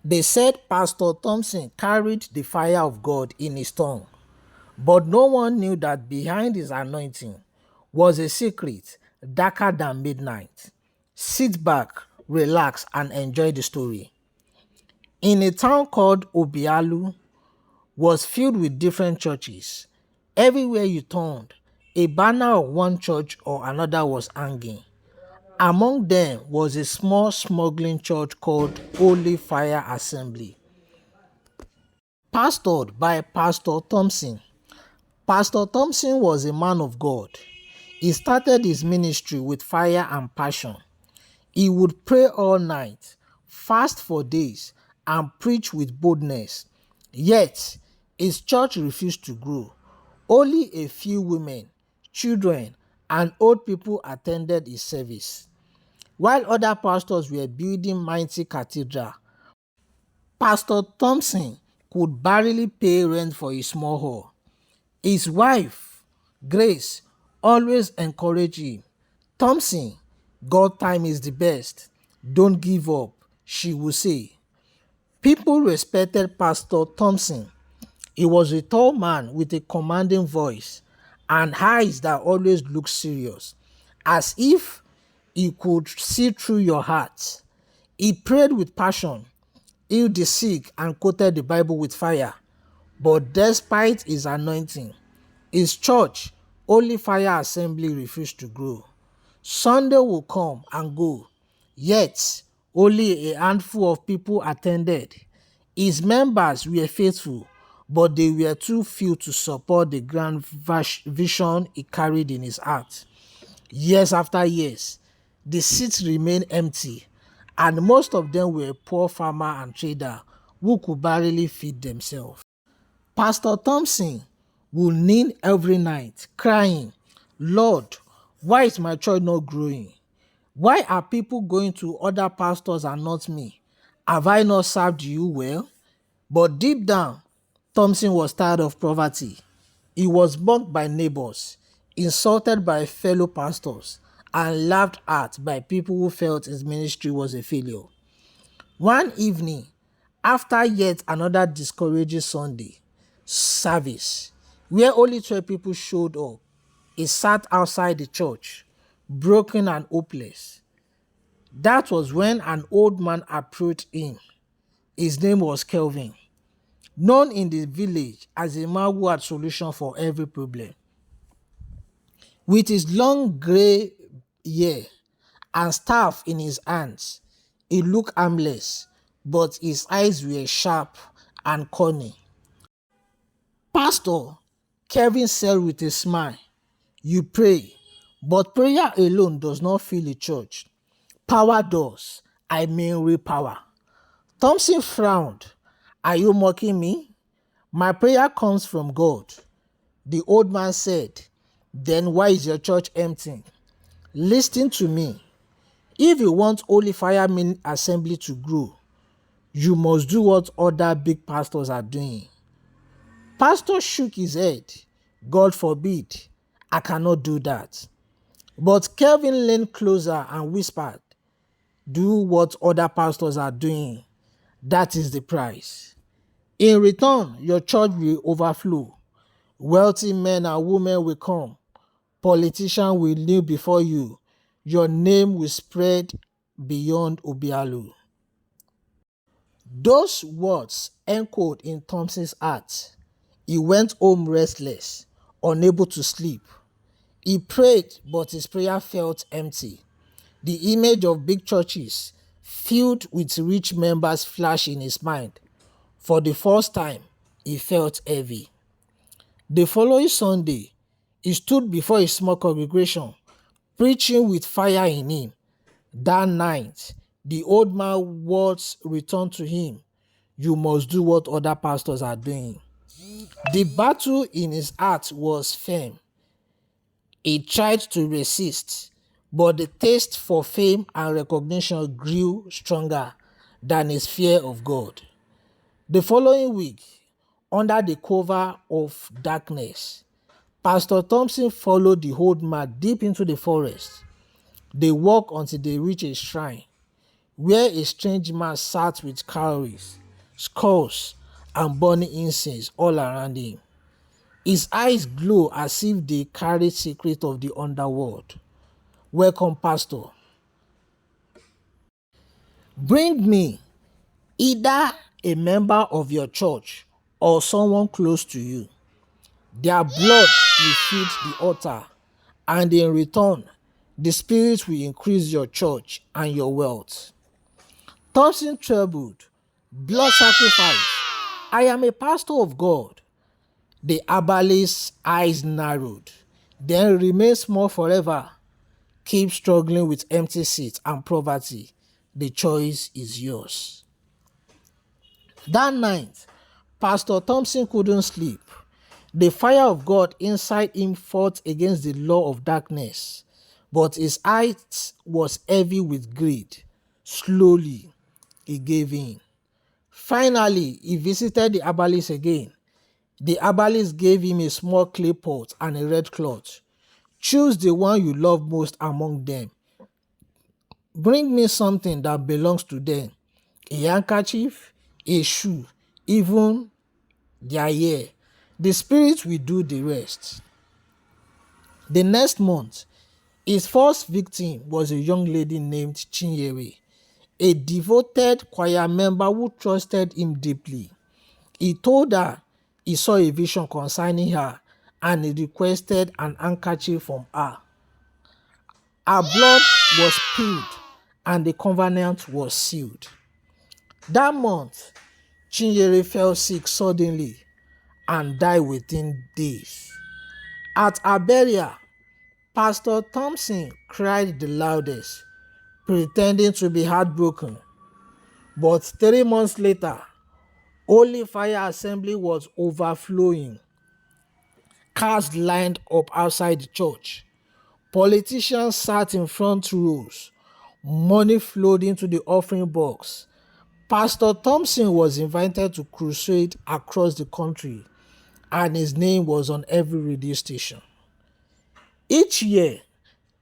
They said Pastor Thompson carried the fire of God in his tongue, but no one knew that behind his anointing was a secret darker than midnight. Sit back, relax, and enjoy the story. In a town called Obialu was filled with different churches. Everywhere you turned, a banner of one church or another was hanging. Among them was a small smuggling church called Holy Fire Assembly, pastored by Pastor Thompson. Pastor Thompson was a man of God. He started his ministry with fire and passion. He would pray all night, fast for days, and preach with boldness. Yet, his church refused to grow. Only a few women, children, and old people attended his service. While other pastors were building mighty cathedrals, Pastor Thompson could barely pay rent for his small hall. His wife, Grace, always encouraged him. Thompson, God time is the best. Don't give up, she would say. People respected Pastor Thompson. He was a tall man with a commanding voice and eyes that always looked serious, as if he could see through your heart. He prayed with passion, healed the sick, and quoted the Bible with fire. But despite his anointing, his church, Holy Fire Assembly, refused to grow. Sunday would come and go, yet only a handful of people attended. His members were faithful, but they were too few to support the grand vision he carried in his heart. Years after years, the seats remained empty, and most of them were poor farmer and trader who could barely feed themselves. Pastor Thompson would kneel every night, crying, Lord, why is my church not growing? Why are people going to other pastors and not me? Have I not served you well? But deep down, Thompson was tired of poverty. He was mocked by neighbors, insulted by fellow pastors, and laughed at by people who felt his ministry was a failure. One evening, after yet another discouraging Sunday service, where only 12 people showed up, he sat outside the church, broken and hopeless. That was when an old man approached him. His name was Kelvin, known in the village as a man who had solution for every problem. With his long grey hair and staff in his hands, he looked harmless, but his eyes were sharp and cunning. Pastor, Kevin said with a smile, you pray, but prayer alone does not fill a church. Power does. I mean real power. Thompson frowned. Are you mocking me? My prayer comes from God. The old man said, then why is your church empty? Listen to me. If you want Holy Fire Assembly to grow, you must do what other big pastors are doing. Pastor shook his head. God forbid, I cannot do that. But Kelvin leaned closer and whispered, do what other pastors are doing. That is the price. In return, your church will overflow. Wealthy men and women will come. Politicians will kneel before you. Your name will spread beyond Obialu. Those words echoed in Thompson's heart. He went home restless, unable to sleep. He prayed, but his prayer felt empty. The image of big churches filled with rich members flashed in his mind. For the first time, he felt heavy. The following Sunday, he stood before a small congregation, preaching with fire in him. That night, the old man's words returned to him. You must do what other pastors are doing. The battle in his heart was firm. He tried to resist, but the taste for fame and recognition grew stronger than his fear of God. The following week, under the cover of darkness, Pastor Thompson followed the old man deep into the forest. They walked until they reached a shrine. where a strange man sat with cowries, skulls, and burning incense all around him. His eyes glow as if they carried secrets of the underworld. Welcome, Pastor. Bring me either a member of your church or someone close to you. Their blood will feed the altar, and in return, the Spirit will increase your church and your wealth. Thompson trembled. Blood sacrifice. I am a pastor of God. The herbalist's eyes narrowed. Then remain small forever. Keep struggling with empty seats and poverty. The choice is yours. That night, Pastor Thompson couldn't sleep. The fire of God inside him fought against the law of darkness, but his heart was heavy with greed. Slowly, he gave in. Finally, he visited the herbalist again. The herbalist gave him a small clay pot and a red cloth. Choose the one you love most among them. Bring me something that belongs to them. A handkerchief, a shoe, even their hair. The spirit will do the rest. The next month, his first victim was a young lady named Chinyere, a devoted choir member who trusted him deeply. He told her he saw a vision concerning her and he requested an handkerchief from her. Her blood was spilled and the covenant was sealed. That month, Chinyere fell sick suddenly and died within days. At her burial, Pastor Thompson cried the loudest, pretending to be heartbroken. But 3 months later, Holy Fire Assembly was overflowing. Cars lined up outside the church. Politicians sat in front rows. Money flowed into the offering box. Pastor Thompson was invited to crusade across the country, and his name was on every radio station. Each year,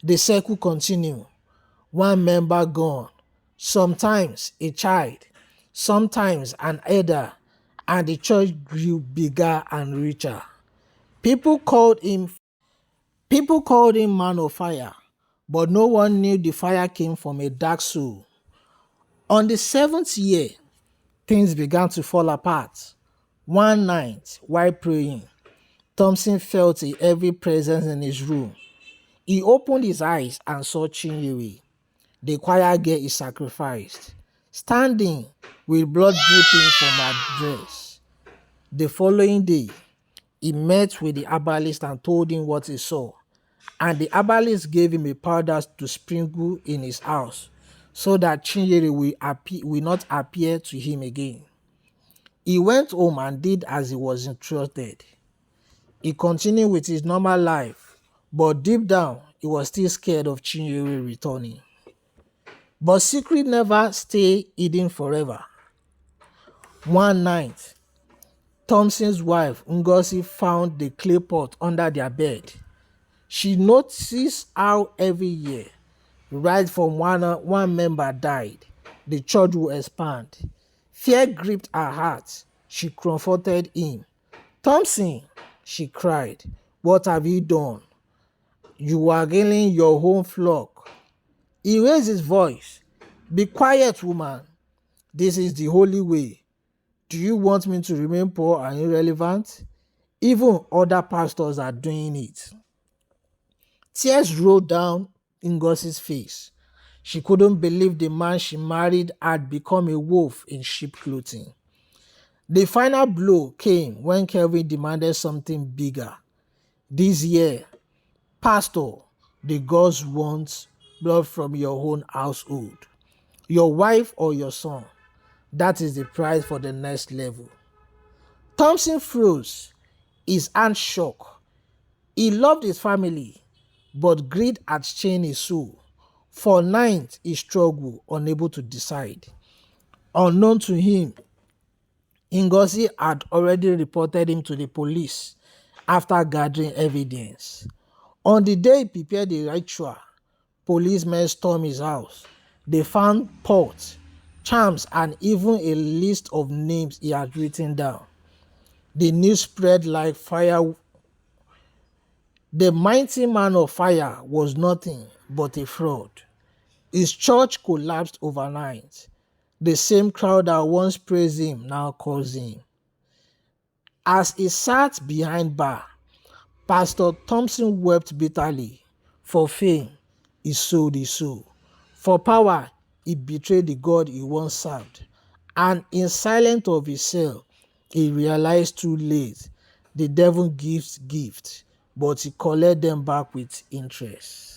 the circle continued. One member gone, sometimes a child, sometimes an elder, and the church grew bigger and richer. People called him People called him Man of Fire, but no one knew the fire came from a dark soul. On the seventh year, things began to fall apart. One night, while praying, Thompson felt a heavy presence in his room. He opened his eyes and saw Chinyere, the choir girl he sacrificed, standing with blood dripping from her dress. The following day, he met with the herbalist and told him what he saw. And the herbalist gave him a powder to sprinkle in his house so that Chinyere will not appear to him again. He went home and did as he was instructed. He continued with his normal life, but deep down, he was still scared of Chinyere returning. But secret never stay hidden forever. One night, Thompson's wife, Ngozi, found the clay pot under their bed. She noticed how every year, right from one member died, the church would expand. Fear gripped her heart. She comforted him. Thompson, she cried, what have you done? You are killing your own flock. He raised his voice. Be quiet, woman. This is the holy way. Do you want me to remain poor and irrelevant? Even other pastors are doing it. Tears rolled down Ngozi's face. She couldn't believe the man she married had become a wolf in sheep clothing. The final blow came when Kelvin demanded something bigger. This year, Pastor, the gods want blood from your own household, your wife or your son. That is the price for the next level. Thompson froze, his hand shook. He loved his family, but greed had chained his soul. For nights he struggled, unable to decide. Unknown to him, Ngozi had already reported him to the police after gathering evidence. On the day he prepared the ritual, policemen stormed his house. They found pots, charms, and even a list of names he had written down. The news spread like fire. The mighty man of fire was nothing but a fraud. His church collapsed overnight. The same crowd that once praised him now calls him. As he sat behind bar, Pastor Thompson wept bitterly. For fame, he sold his soul. For power, he betrayed the God he once served. And in silence of his cell, he realized too late the devil gives gifts, but he collects them back with interest.